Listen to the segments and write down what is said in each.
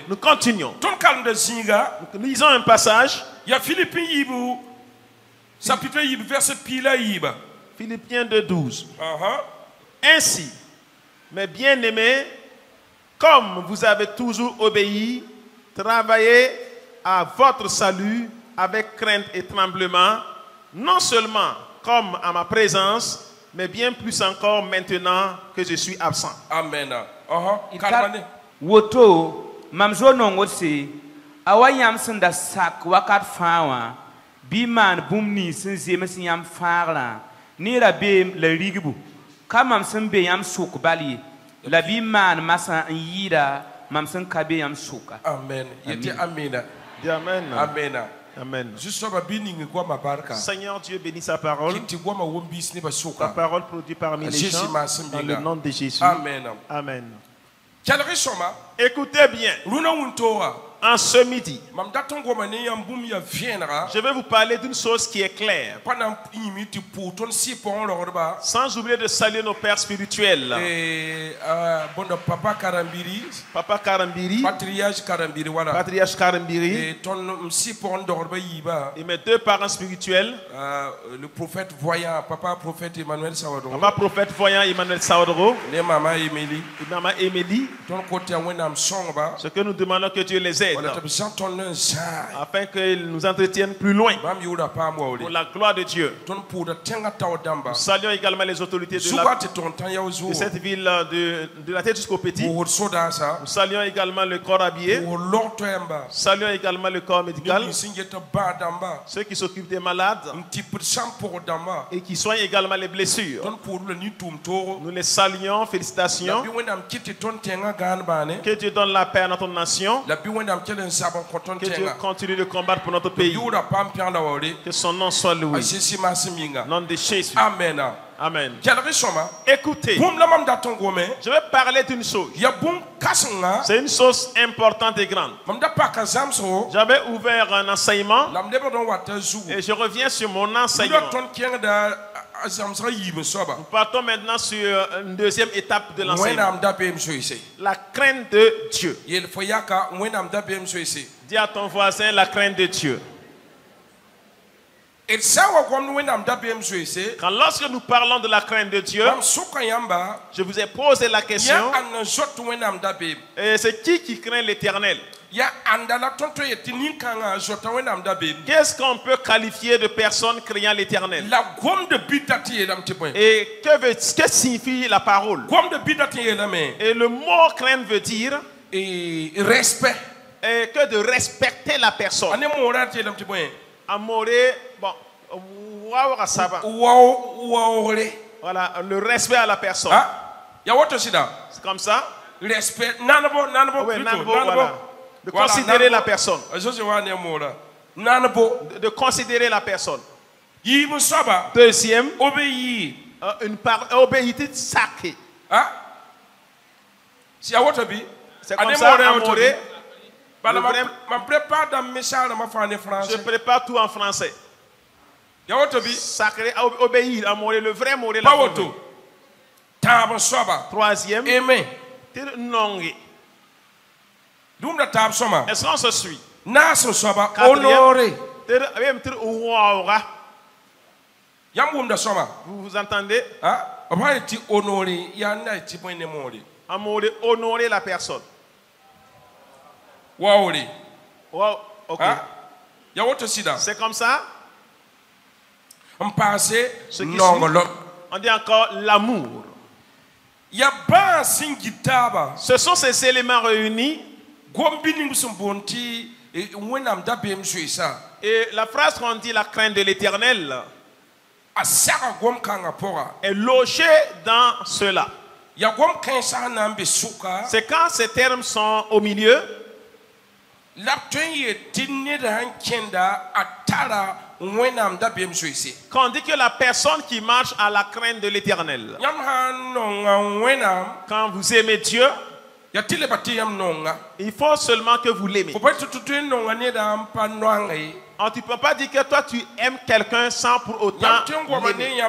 Nous continuons. Nous lisons un passage. Philippiens 2:12. Ainsi, mes bien-aimés, comme vous avez toujours obéi, travaillez à votre salut avec crainte et tremblement, non seulement comme à ma présence, mais bien plus encore maintenant que je suis absent. Amen. Woto mamzo nongotse awayam senda sak wakat fawa biman bumni sin zeme sin yam farla ni rabe le rigbu kamam sin be yam suk bali la biman masa yida mam sin kabe yam suka. Amen. Yete amena. Amen. Amen. Amen. Seigneur Dieu, bénis sa parole. Ta parole produit parmi les gens dans le nom de Jésus. Amen. Amen. Écoutez bien. En ce midi, je vais vous parler d'une chose qui est claire. Sans oublier de saluer nos pères spirituels. Papa Karambiri, Patriarche Karambiri, et mes deux parents spirituels, le prophète voyant, papa prophète Emmanuel Sawadro, Papa prophète voyant Emmanuel Sawadro, et maman Émilie, ce que nous demandons que Dieu les aide, afin qu'ils nous entretiennent plus loin pour la gloire de Dieu. Nous saluons également les autorités de cette ville, de la tête jusqu'au petit. Nous saluons également le corps habillé. Nous saluons également le corps médical, ceux qui s'occupent des malades et qui soignent également les blessures. Nous les saluons, félicitations. Que Dieu donne la paix à notre nation. Que Dieu continue de combattre pour notre pays. Que son nom soit loué. Nom de Jésus. Amen. Amen. Écoutez, je vais parler d'une chose. C'est une chose importante et grande. J'avais ouvert un enseignement et je reviens sur mon enseignement. Nous partons maintenant sur une deuxième étape de l'enseignement. La crainte de Dieu. Dis à ton voisin la crainte de Dieu. Quand lorsque nous parlons de la crainte de Dieu, je vous ai posé la question, et c'est qui craint l'Éternel? Qu'est-ce qu'on peut qualifier de personne craignant l'Éternel? Et que signifie la parole? Et le mot crainte veut dire respect. Et que de respecter la personne. Amoré, bon, voilà, le respect à la personne. C'est comme ça. Respect. Voilà. De considérer la personne. De considérer la personne. Deuxième, obéir. Obéiter sacré. C'est comme ça, amoré. Je prépare tout en français. Sacré, obéir, amoré, le vrai amoré. Troisième, aimer. Est-ce qu'on se suit? Honorer. Vous vous entendez? Amoré, honorer la personne. Wow, ok. C'est comme ça. On dit encore l'amour. Ce sont ces éléments réunis. Et la phrase qu'on dit la crainte de l'Éternel est logée dans cela. C'est quand ces termes sont au milieu Quand on dit que la personne qui marche à la crainte de l'Éternel, quand vous aimez Dieu, il faut seulement que vous l'aimez. Tu ne peux pas dire que toi tu aimes quelqu'un sans pour autant l'aimer.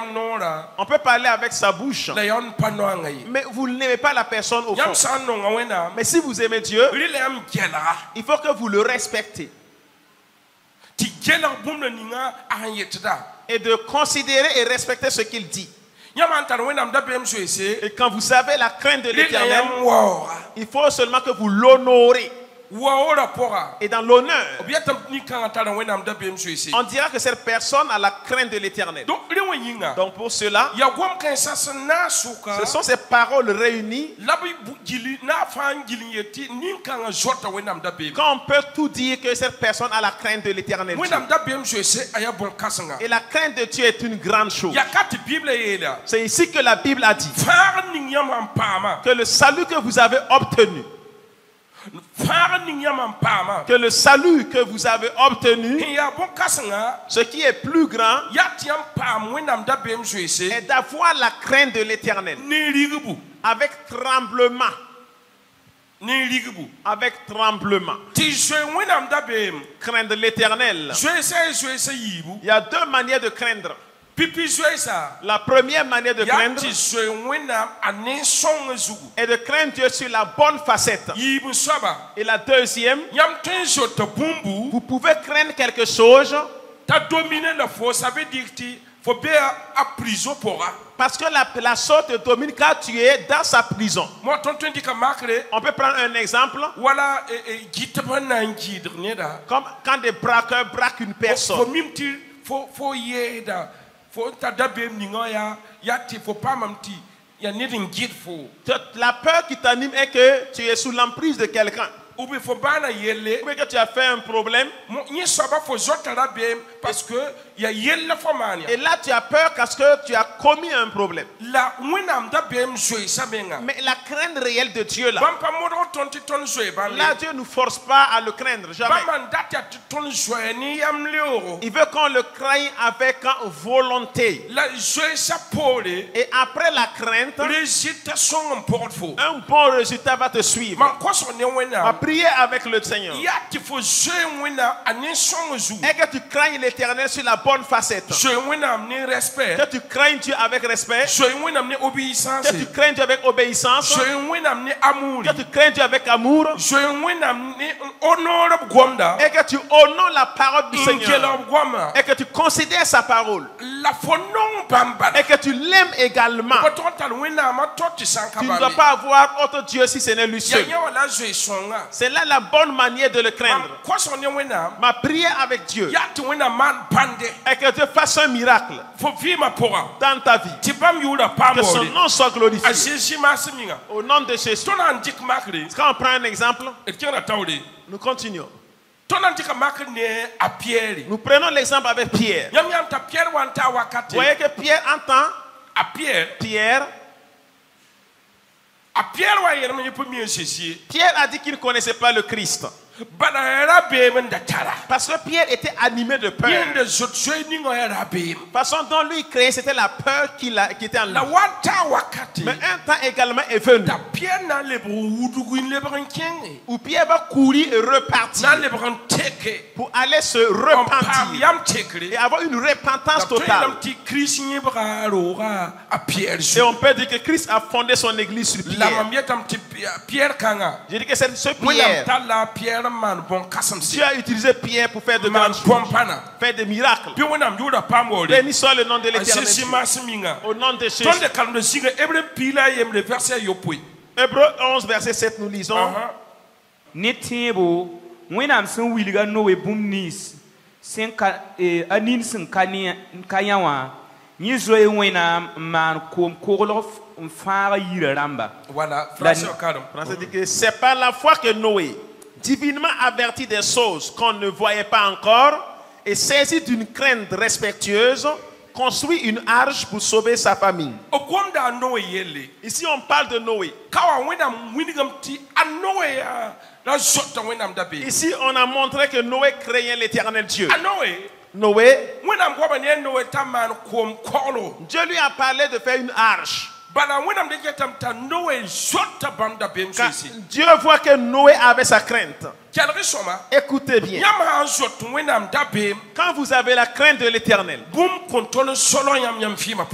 On peut parler avec sa bouche, mais vous n'aimez pas la personne au fond. Mais si vous aimez Dieu, il faut que vous le respectez. Et de considérer et respecter ce qu'il dit. Et quand vous avez la crainte de l'Éternel, il faut seulement que vous l'honorez. Et dans l'honneur, on dira que cette personne a la crainte de l'Éternel. Donc pour cela, ce sont ces paroles réunies. Quand on peut tout dire que cette personne a la crainte de l'Éternel. Et la crainte de Dieu est une grande chose. C'est ici que la Bible a dit que le salut que vous avez obtenu, que le salut que vous avez obtenu, ce qui est plus grand, est d'avoir la crainte de l'Éternel avec tremblement. Avec tremblement. Craindre l'Éternel. Il y a deux manières de craindre. La première manière de craindre est de craindre Dieu sur la bonne facette. Et la deuxième, vous pouvez craindre quelque chose parce que la sorte te domine quand tu es dans sa prison. On peut prendre un exemple. Comme quand des braqueurs braquent une personne. La peur qui t'anime est que tu es sous l'emprise de quelqu'un. Ou que tu as fait un problème. Et là tu as peur parce que tu as commis un problème. Mais la crainte réelle de Dieu là, Dieu ne nous force pas à le craindre, jamais. Il veut qu'on le craigne avec volonté. Et après la crainte, un bon résultat va te suivre. Prier avec le Seigneur. Et que tu craignes l'Éternel sur la bonne facette. Que tu craignes Dieu avec respect. Que tu craignes Dieu avec obéissance. Que tu craignes Dieu avec amour. Et que tu honores la parole du Seigneur. Et que tu considères sa parole. Et que tu l'aimes également. Tu ne dois pas avoir autre Dieu si ce n'est lui seul. C'est là la bonne manière de le craindre. Ma prière avec Dieu est que Dieu fasse un miracle dans ta vie. Que son nom soit glorifié. Au nom de Jésus. Quand on prend un exemple, nous continuons. Nous prenons l'exemple avec Pierre. Vous voyez que Pierre entend Pierre. Pierre a dit qu'il ne connaissait pas le Christ. Parce que Pierre était animé de peur. La façon dont lui créait, c'était la peur qui était en lui. Mais un temps également est venu où Pierre va courir et repartir pour aller se repentir et avoir une repentance totale. Et on peut dire que Christ a fondé son église sur Pierre. Je dis que c'est ce Pierre. Dieu a utilisé Pierre pour faire de grandes choses, faire des miracles. Béni soit le nom de l'Éternel. Au nom de Jésus. Hébreux 11 verset 7 nous lisons. Voilà, Français dit que c'est par la foi que Noé, divinement averti des choses qu'on ne voyait pas encore et saisi d'une crainte respectueuse, construit une arche pour sauver sa famille. Ici, on parle de Noé. Ici, on a montré que Noé craignait l'Éternel Dieu. Noé, Dieu lui a parlé de faire une arche. Quand Dieu voit que Noé avait sa crainte. Écoutez bien. Quand vous avez la crainte de l'Éternel,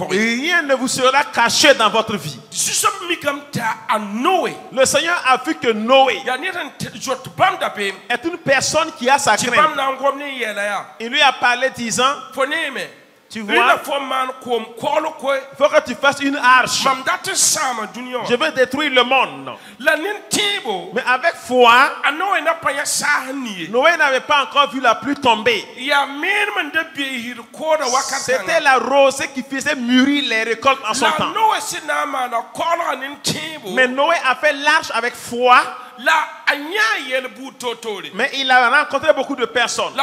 rien ne vous sera caché dans votre vie. Le Seigneur a vu que Noé est une personne qui a sa crainte. Il lui a parlé disant, tu vois, il faut que tu fasses une arche. Je veux détruire le monde. Mais avec foi, Noé n'avait pas encore vu la pluie tomber. C'était la rosée qui faisait mûrir les récoltes en son temps. Mais Noé a fait l'arche avec foi. Mais il a rencontré beaucoup de personnes.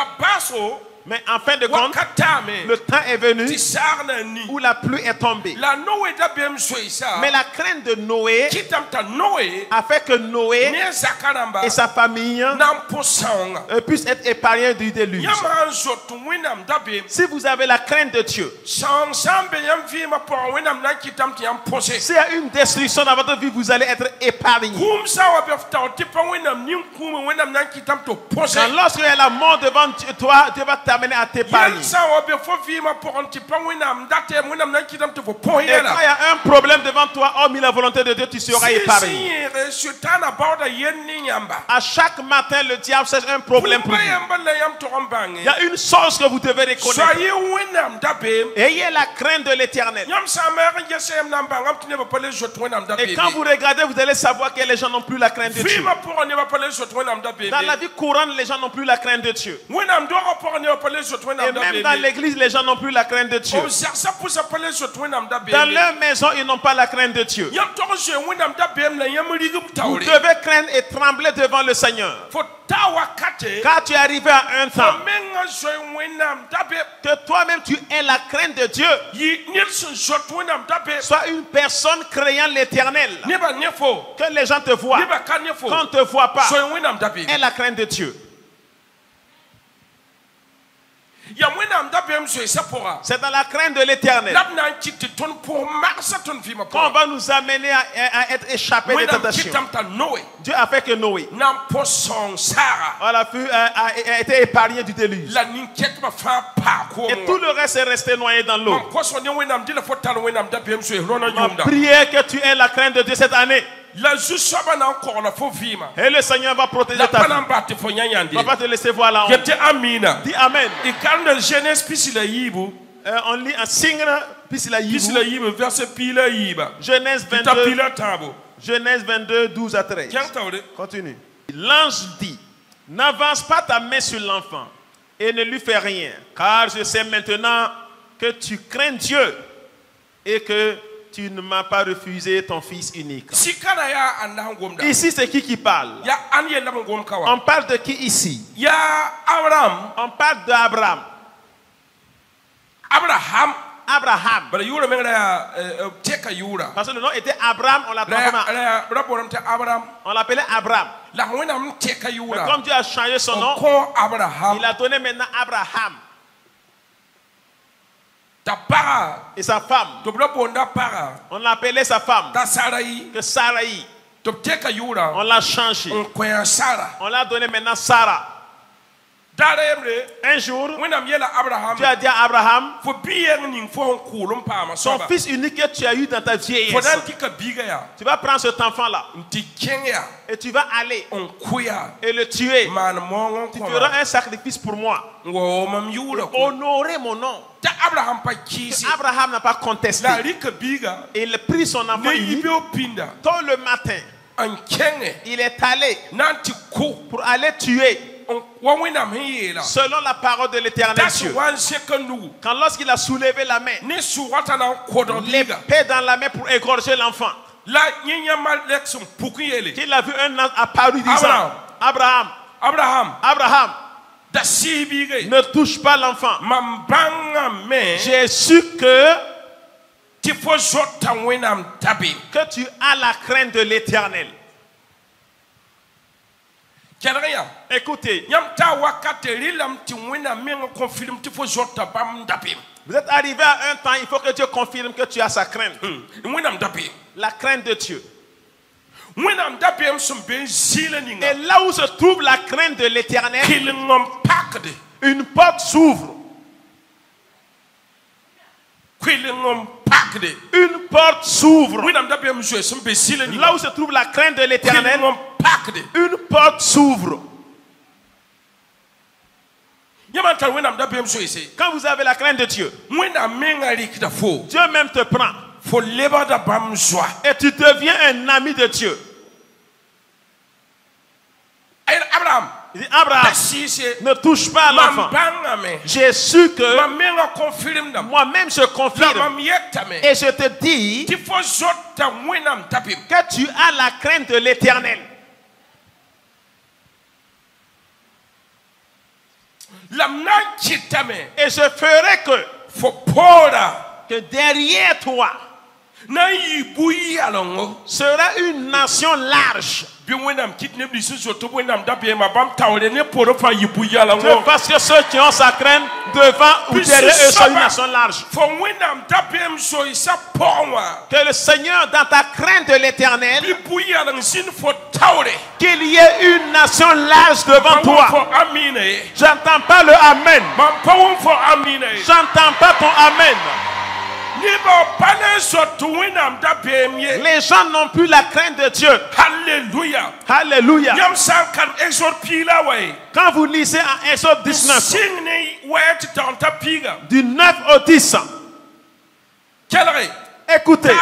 Mais en fin de compte, le temps est venu où la pluie est tombée. Mais la crainte de Noé a fait que Noé et sa famille puissent être épargnés du déluge. Si vous avez la crainte de Dieu, s'il y a une destruction dans votre vie, vous allez être épargné. Quand lorsqu'il y a la mort devant toi, Dieu va t'amener à t'épargner. Et quand il y a un problème devant toi, hormis la volonté de Dieu, tu seras épargné. À chaque matin, le diable cherche un problème pour vous. Il y a une chose que vous devez reconnaître. Ayez la crainte de l'Éternel. Et quand vous regardez, vous allez savoir que les gens n'ont plus la crainte de Dieu. Dans la vie courante, les gens n'ont plus la crainte de Dieu. Et même dans l'église, les gens n'ont plus la crainte de Dieu. Dans leur maison, ils n'ont pas la crainte de Dieu. Vous devez craindre et trembler devant le Seigneur. Quand tu es arrivé à un temps que toi-même tu aies la crainte de Dieu, sois une personne craignant l'Éternel. Que les gens te voient, qu'on ne te voit pas. Aie la crainte de Dieu. C'est dans la crainte de l'Éternel qu'on va nous amener à être échappés des tentations. Dieu a fait que Noé a été épargné du déluge. Et tout le reste est resté noyé dans l'eau. Priez que tu aies la crainte de Dieu cette année. Et le Seigneur va protéger ta vie. Il ne va pas te laisser voir la honte. Dis Amen. On lit un signe, Genèse 22, 12 à 13. Continue. L'ange dit, n'avance pas ta main sur l'enfant et ne lui fais rien, car je sais maintenant que tu crains Dieu et que tu ne m'as pas refusé ton fils unique. Ici, c'est qui parle? On parle de qui ici? On parle d'Abraham. Abraham. Parce que le nom était Abraham, on l'a transformé. On l'appelait Abraham. Mais comme Dieu a changé son nom, il a donné maintenant Abraham. Et sa femme, on l'appelait sa femme que Sarai. On l'a changé. On l'a donné maintenant Sarah. Un jour, tu as dit à Abraham, son fils unique que tu as eu dans ta vieillesse, tu vas prendre cet enfant-là et tu vas aller et le tuer. Tu feras un sacrifice pour moi. Honorer mon nom. Abraham n'a pas contesté. Il a pris son enfant tôt le matin. Il est allé pour aller tuer. Selon la parole de l'Éternel Dieu. Quand lorsqu'il a soulevé la main, l'épée dans la main pour égorger l'enfant, qu'il a vu un ange apparu disant, Abraham. Ne touche pas l'enfant. J'ai su que tu as la crainte de l'Éternel. Écoutez, vous êtes arrivé à un temps, il faut que Dieu confirme que tu as sa crainte. La crainte de Dieu. Et là où se trouve la crainte de l'Éternel, une porte s'ouvre. Une porte s'ouvre. Là où se trouve la crainte de l'Éternel, une porte s'ouvre. Quand vous avez la crainte de Dieu, Dieu même te prend. Et tu deviens un ami de Dieu. Abraham, ne touche pas à l'enfant. J'ai su que moi-même je confirme. Et je te dis que tu as la crainte de l'Éternel. Et je ferai que derrière toi sera une nation large. Parce que ceux qui ont sa crainte devant ou derrière eux sont une nation large. Que le Seigneur, dans ta crainte de l'Éternel, qu'il y ait une nation large devant toi. J'entends pas le Amen. J'entends pas ton Amen. Les gens n'ont plus la crainte de Dieu. Alléluia. Alléluia. Quand vous lisez en Exode 19, du 9 au 10, écoutez,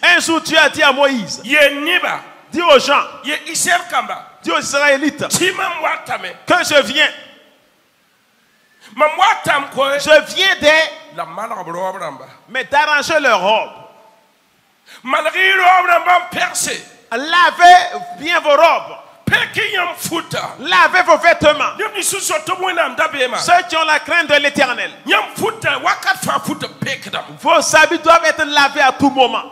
un jour Dieu a dit à Moïse, dis aux gens, dis aux Israélites, que je viens. Je viens mais d'arranger leur robe. Lavez bien vos robes. Lavez vos vêtements. Ceux qui ont la crainte de l'Éternel, vos habits doivent être lavés à tout moment.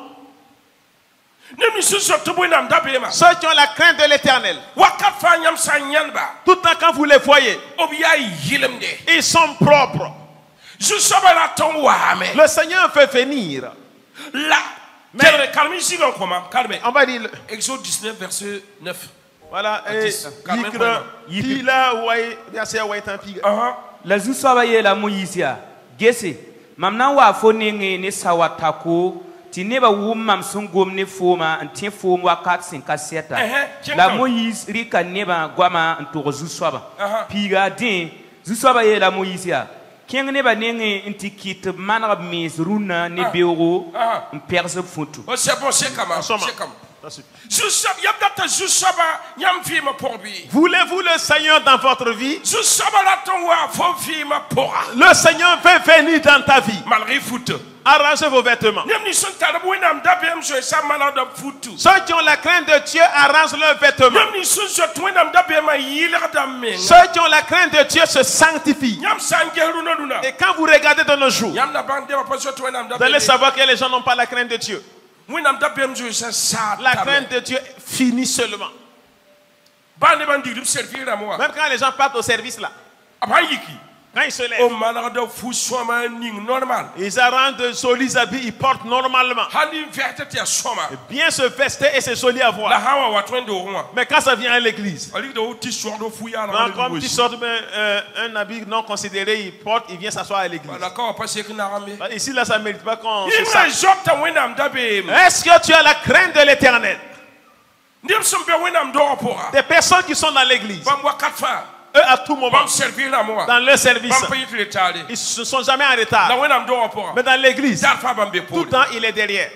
Ceux qui ont la crainte de l'Éternel, tout le temps quand vous les voyez, ils sont propres. Le Seigneur fait venir. On va dire Exode 19 verset 9. Voilà. La zusaba ye la Moïse gese mamna wa foninge ne sawatako tineba wumam sungom ne foma antin fom wakat sin kaseta la Moïse rika neba gwama nto zusaba piga din zusaba ye la Moïse Keng ne ba nenge intikit manab mis runa ne beoro perse futu. C'est bon, c'est comme ça. Voulez-vous le Seigneur dans votre vie? Le Seigneur veut venir dans ta vie. Arrangez vos vêtements. Ceux qui ont la crainte de Dieu arrangent leurs vêtements. Ceux qui ont la crainte de Dieu se sanctifient. Et quand vous regardez de nos jours, vous allez savoir que les gens n'ont pas la crainte de Dieu. La crainte de Dieu finit seulement. Même quand les gens partent au service là, quand ils se lèvent, ils arrangent de jolis habits, ils portent normalement. Bien se vester et se joli à voir. Mais quand ça vient à l'église, comme tu sortes un habit non considéré, il vient s'asseoir à l'église. Ici là, ça ne mérite pas qu'on se sache. Est-ce que tu as la crainte de l'Éternel? Des personnes qui sont dans l'église, eux à tout moment, dans leur service, ils ne se sont jamais en retard. Mais dans l'église, tout le temps il est derrière.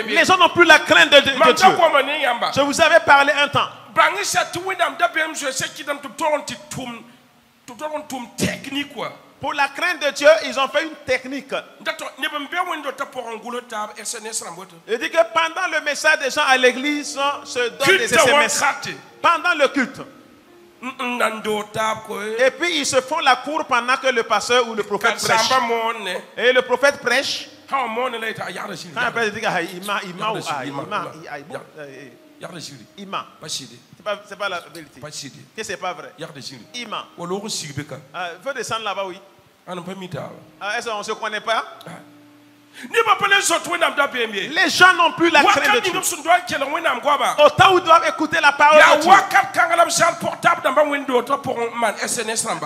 Les gens n'ont plus la crainte de Dieu. Je vous avais parlé un temps. Pour la crainte de Dieu, ils ont fait une technique. Il dit que pendant le message des gens à l'église se donnent des SMS. Pendant le culte. Et puis ils se font la cour pendant que le pasteur ou le prophète prêche. Et le prophète prêche. Quand le prophète dit Ima. C'est pas la vérité. Que c'est pas vrai. Ima. Faut descendre là-bas, oui. Est-ce qu'on ne se connaît pas? Les gens n'ont plus la crainte de Dieu. Autant où ils doivent écouter la parole de Dieu.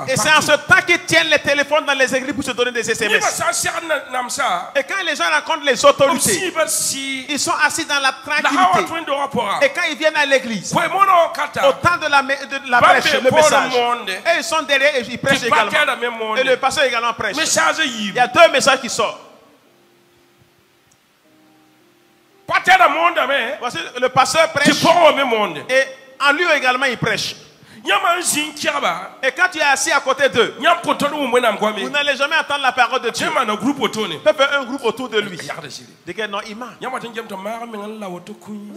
Et c'est en ce temps qu'ils tiennent les téléphones dans les églises pour se donner des SMS. Et quand les gens rencontrent les autorités, ils sont assis dans la tranquillité. Et quand ils viennent à l'église, au temps de la prêche, le message, et ils sont derrière et ils prêchent également. Et le pasteur également prêche. Il y a deux messages qui sortent. Voici, le pasteur prêche et en lui également il prêche. Et quand tu es assis à côté d'eux, vous n'allez jamais entendre la parole de Dieu. Vous pouvez faire un groupe autour de lui. Dès que non, Ima. Vous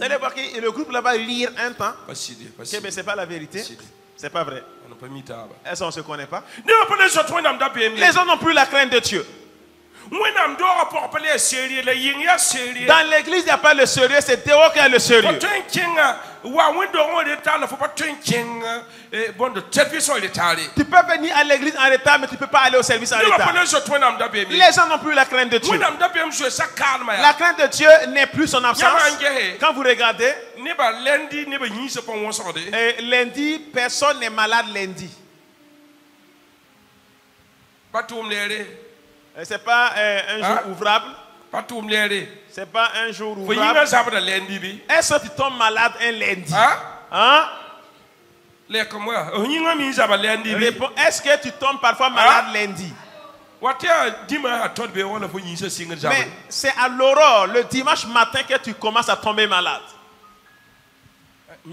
allez voir que le groupe là-bas lire un temps. Mais ce n'est pas la vérité. C'est pas vrai. Est-ce qu'on ne se connaît pas? Les gens n'ont plus la crainte de Dieu. Dans l'église, il n'y a pas le sérieux, c'est Théo qui a le sérieux. Tu peux venir à l'église en retard, mais tu ne peux pas aller au service en retard. Les gens n'ont plus la crainte de Dieu. La crainte de Dieu n'est plus son absence. Quand vous regardez, lundi, personne n'est malade lundi. C'est pas un jour ouvrable. C'est pas un jour ouvrable. Est-ce que tu tombes malade un lundi? Hein? Est-ce que tu tombes parfois malade lundi? Mais c'est à l'aurore, le dimanche matin, que tu commences à tomber malade. Je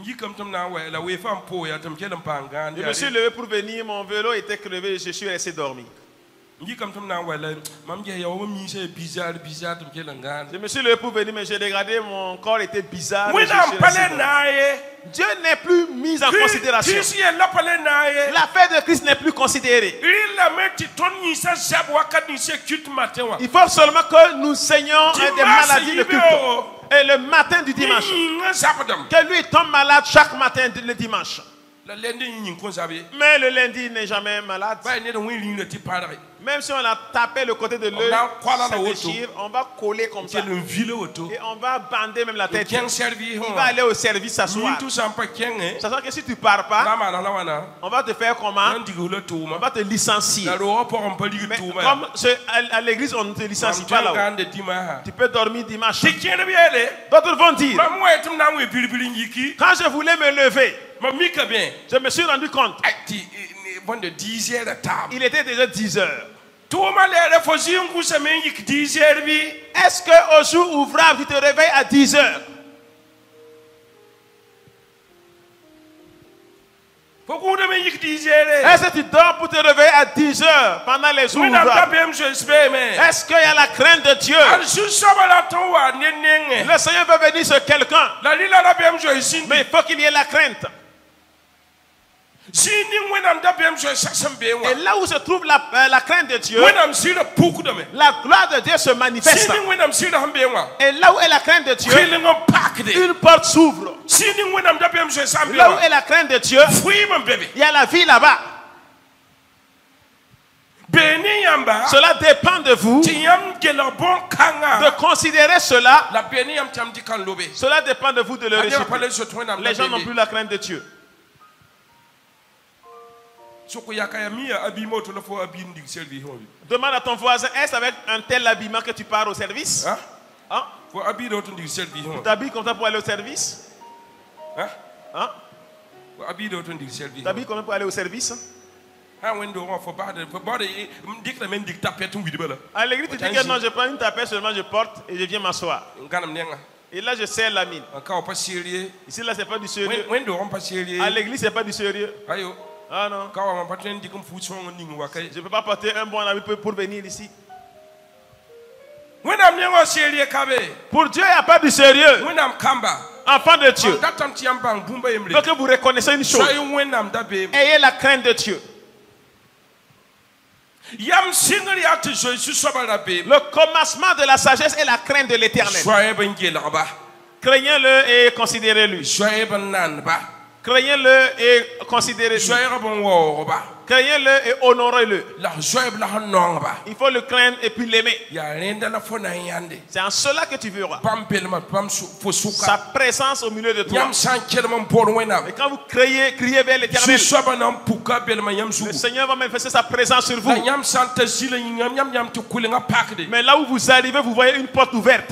me suis levé pour venir, mon vélo était crevé, je suis resté dormir. Je me suis levé pour venir, mais j'ai regardé, mon corps était bizarre. Dieu n'est plus mis en considération. L'affaire de Christ n'est plus considérée. Il faut seulement que nous saignons des maladies de culte. Et le matin du dimanche, que lui tombe malade chaque matin le dimanche. Mais le lundi, il n'est jamais malade. Même si on a tapé le côté de l'œil, ça déchire, on va coller comme ça. Et on va bander même la tête. Il va aller au service s'asseoir. Sachant que si tu ne pars pas, on va te faire comment? On va te licencier. Mais comme à l'église, on ne te licencie pas là-haut. Tu peux dormir dimanche. D'autres vont dire, quand je voulais me lever, je me suis rendu compte. Il était déjà 10 heures. Est-ce qu'au jour ouvrable, tu te réveilles à 10 heures? Est-ce que tu dors pour te réveiller à 10 heures pendant les jours ouvrables? Est-ce qu'il y a la crainte de Dieu? Le Seigneur veut venir sur quelqu'un. Mais il faut qu'il y ait la crainte. Et là où se trouve la crainte de Dieu, la gloire de Dieu se manifeste. Et là où est la crainte de Dieu, une porte s'ouvre. Là où est la crainte de Dieu, il y a la vie là-bas. Cela dépend de vous de considérer cela. Cela dépend de vous de le rejeter. Les gens n'ont plus la crainte de Dieu. Demande à ton voisin, est-ce avec un tel habillement que tu pars au service? Hein? Tu t'habilles comme ça pour aller au service? Hein? Tu t'habilles comme ça pour aller au service? À l'église, tu dis que non, je prends une tapette seulement, je porte et je viens m'asseoir. Et là, je serre la mine. Ici, là, c'est pas du sérieux. À l'église, c'est pas du sérieux. Ah non. Je ne peux pas porter un bon habit pour venir ici. Pour Dieu, il n'y a pas de sérieux. Enfant de Dieu. Il faut que vous reconnaissiez une chose. Ayez la crainte de Dieu. Le commencement de la sagesse est la crainte de l'Éternel. Craignez-le et considérez-le. Craignez-le et considérez-le. Craignez-le et honorez-le. Il faut le craindre et puis l'aimer. C'est en cela que tu verras sa présence au milieu de toi. Et quand vous criez vers l'Éternel, le Seigneur va manifester sa présence sur vous. Mais là où vous arrivez, vous voyez une porte ouverte.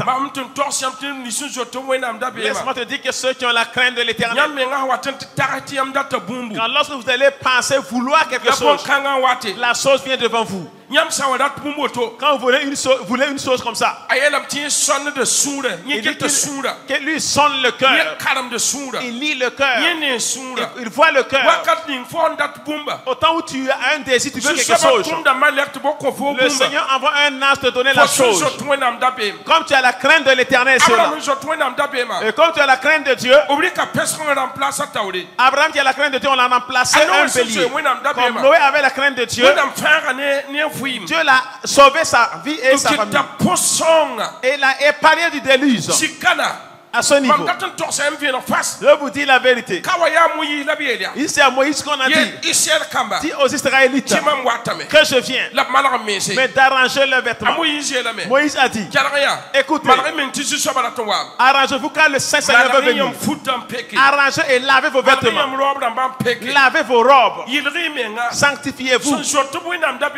Laisse-moi te dire que ceux qui ont la crainte de l'Éternel, quand lorsque vous allez penser vouloir quelque chose, la chose vient devant vous. Quand vous voulez une chose comme ça, il dit que lui sonne le cœur. Il lit le cœur. Il voit le cœur. Autant où tu as un désir, tu veux quelque chose, le Seigneur envoie un ange te donner la chose. Comme tu as la crainte de l'Éternel, et comme tu as la crainte de Dieu, Abraham qui a la crainte de Dieu, on a remplacé un bélier. Comme Noé avait la crainte de Dieu, Dieu l'a sauvé sa vie et sa famille. Et l'a épargné du déluge. À ce niveau, je vous dis la vérité. Ici à Moïse qu'on a dit, dit aux Israélites que je viens, mais d'arranger leurs vêtements. Moïse a dit, écoutez, arrangez-vous quand le Saint-Seigneur va venir. Arrangez et lavez vos vêtements. Lavez vos robes. Sanctifiez-vous.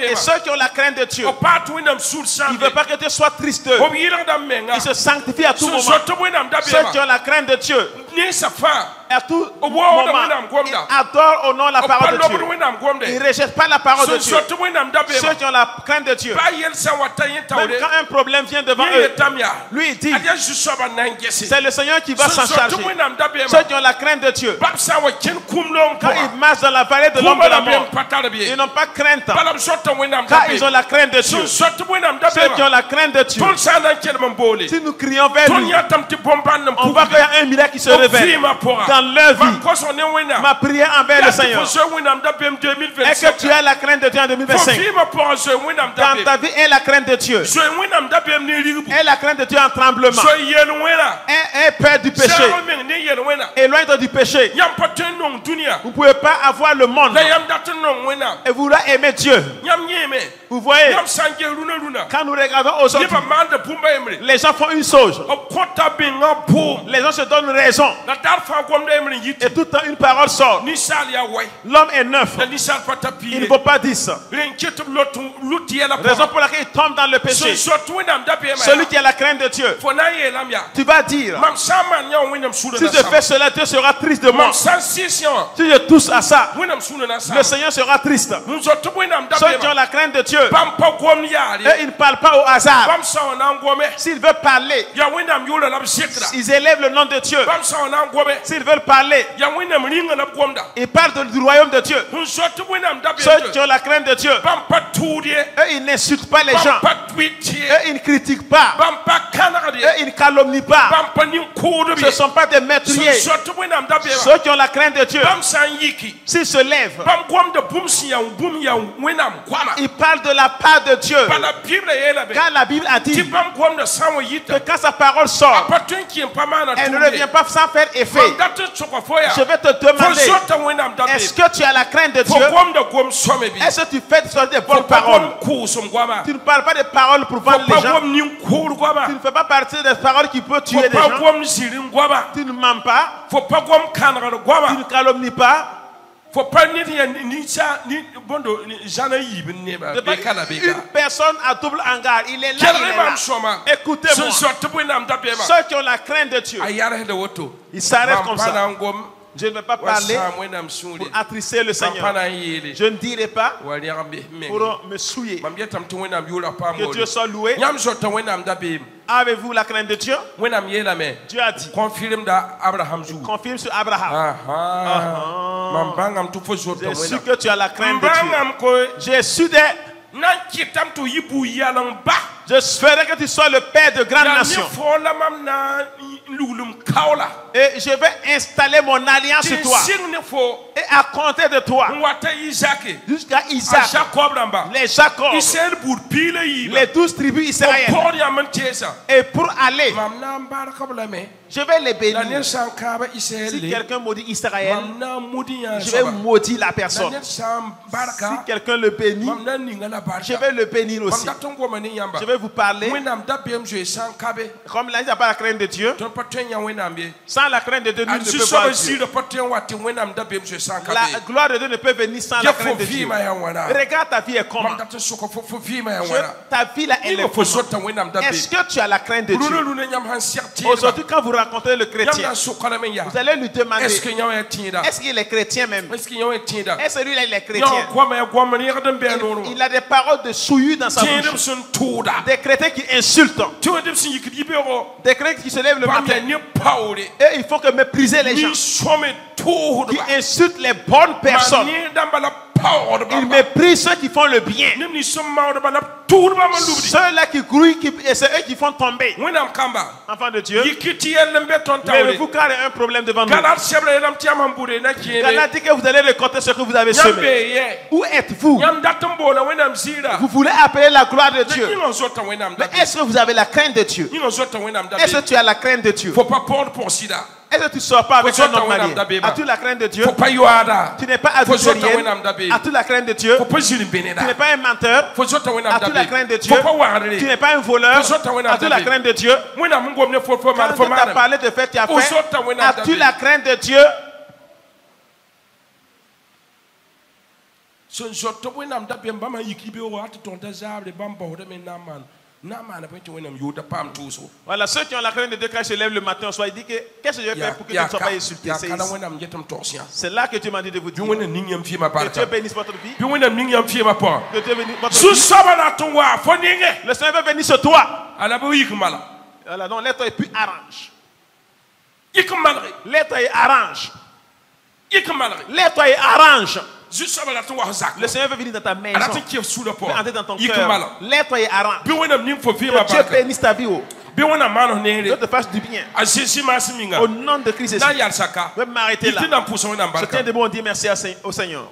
Et ceux qui ont la crainte de Dieu, il ne veut pas que Dieu soit triste. Il se sanctifie à tout moment. Ceux qui ont la crainte de Dieu, à tout moment, ils adorent au nom de la parole de Dieu. Ils ne rejettent pas la parole de Dieu. Ceux qui ont la crainte de Dieu, même quand un problème vient devant eux, lui il dit, c'est le Seigneur qui va s'en charger. Ceux qui ont la crainte de Dieu, quand ils marchent dans la vallée de l'ombre de la mort, ils n'ont pas crainte. Quand ils ont la crainte de Dieu, ceux qui ont la crainte de Dieu, si nous crions vers lui, on voit qu'il y a un miracle qui se révèle dans leur vie. Ma prière envers le Seigneur est que tu as la crainte de Dieu en 2025. Dans ta vie, aie la crainte de Dieu. Aie la crainte de Dieu en tremblement. Aie peur du péché. Éloigne-toi du péché. Vous ne pouvez pas avoir le monde et vouloir aimer Dieu. Vous voyez, quand nous regardons aujourd'hui, les gens font une chose. Les gens se donnent raison. Et tout le temps une parole sort. L'homme est neuf. Il ne vaut pas 10. Raison pour laquelle il tombe dans le péché. Celui qui a la crainte de Dieu, tu vas dire, si je fais cela, Dieu sera triste de moi. Si je touche à ça, le Seigneur sera triste. Ceux qui ont la crainte de Dieu, eux, ils ne parlent pas au hasard. S'ils veulent parler, ils élèvent le nom de Dieu. S'ils veulent parler, ils parlent du royaume de Dieu. Ceux qui ont la crainte de Dieu, eux, ils n'insultent pas les gens. Eux, ils ne critiquent pas. Eux, ils ne calomnient pas. Ce ne sont pas des meurtriers. Ceux qui ont la crainte de Dieu, s'ils se lèvent, ils parlent de la part de Dieu. Quand la Bible a dit que quand sa parole sort, elle ne revient pas sans faire effet. Je vais te demander, est-ce que tu as la crainte de Dieu? Est-ce que tu fais des bonnes paroles? Tu ne parles pas des paroles pour vendre les gens. Tu ne fais pas partie des paroles qui peuvent tuer des gens. Tu ne mens pas. Tu ne calomnies pas. Une personne à double hangar, il est là, écoutez-moi. Ceux qui ont la crainte de Dieu, ils s'arrêtent comme ça. Je ne vais pas parler pour attrister le Seigneur. Je ne dirai pas pour me souiller. Que Dieu soit loué. Avez-vous la crainte de Dieu? Dieu a dit. Confirme sur Abraham. J'ai su que tu as la crainte de Dieu. J'ai su je ferai que tu sois le père de grandes nations. Et je vais installer mon alliance sur toi. Et à compter de toi, jusqu'à Isaac, les Jacob, les 12 tribus israéliennes. Et pour aller, je vais les bénir. Si quelqu'un maudit Israël, je vais maudire la personne. Si quelqu'un le bénit, je vais le bénir aussi. Je vais vous parler. Comme là, il n'y a pas la crainte de Dieu. Sans la crainte de Dieu, nul ne peut voir Dieu. La gloire de Dieu ne peut venir sans la crainte de Dieu. Regarde ta vie est comment. Ta vie là, elle est comment. Est-ce que tu as la crainte de Dieu? Aujourd'hui, quand vous rencontrez le chrétien, vous allez lui demander, est-ce qu'il est chrétien même? Est-ce que lui là, il est chrétien? Il a des paroles de souillure dans sa bouche. Des chrétiens qui insultent. Des chrétiens qui se lèvent le matin. Et il faut que mépriser les gens. Qui insultent les bonnes personnes. Ils méprisent ceux qui font le bien. Ceux-là qui grouillent, c'est eux qui font tomber. Enfants de Dieu, levez-vous car il y a un problème devant nous. Galate dit que vous allez récolter ce que vous avez semé. Où êtes-vous? Vous voulez appeler la gloire de Dieu. Mais est-ce que vous avez la crainte de Dieu? Est-ce que tu as la crainte de Dieu? Est-ce que tu ne sors pas avec un homme marié? As-tu la crainte de Dieu? Tu n'es pas adultérienne. As-tu la crainte de Dieu? Tu n'es pas un menteur. As-tu la crainte de Dieu? Tu n'es pas un voleur. As-tu la crainte de Dieu? Quand on t'a parlé de fait, tu as fait. As-tu la crainte de Dieu? Voilà, ceux qui ont la crainte de Dieu, quand ils se lèvent le matin au soir, ils disent qu'est-ce que je vais faire pour que tu ne sois pas insulté? C'est là que Dieu m'a dit de vous dire que Dieu bénisse votre vie. Que Dieu bénisse votre vie. Le Seigneur veut venir sur toi. Voilà, donc l'être est plus arrange. L'être est arrange. L'être est arrange. Le Seigneur veut venir dans ta maison. Veut entrer dans ton cœur. L'être est arrange. Que Dieu bénisse ta vie. Dieu te fasse du bien. Au nom de Christ Jésus. Je vais m'arrêter là. Je tiens debout, on dit merci au Seigneur.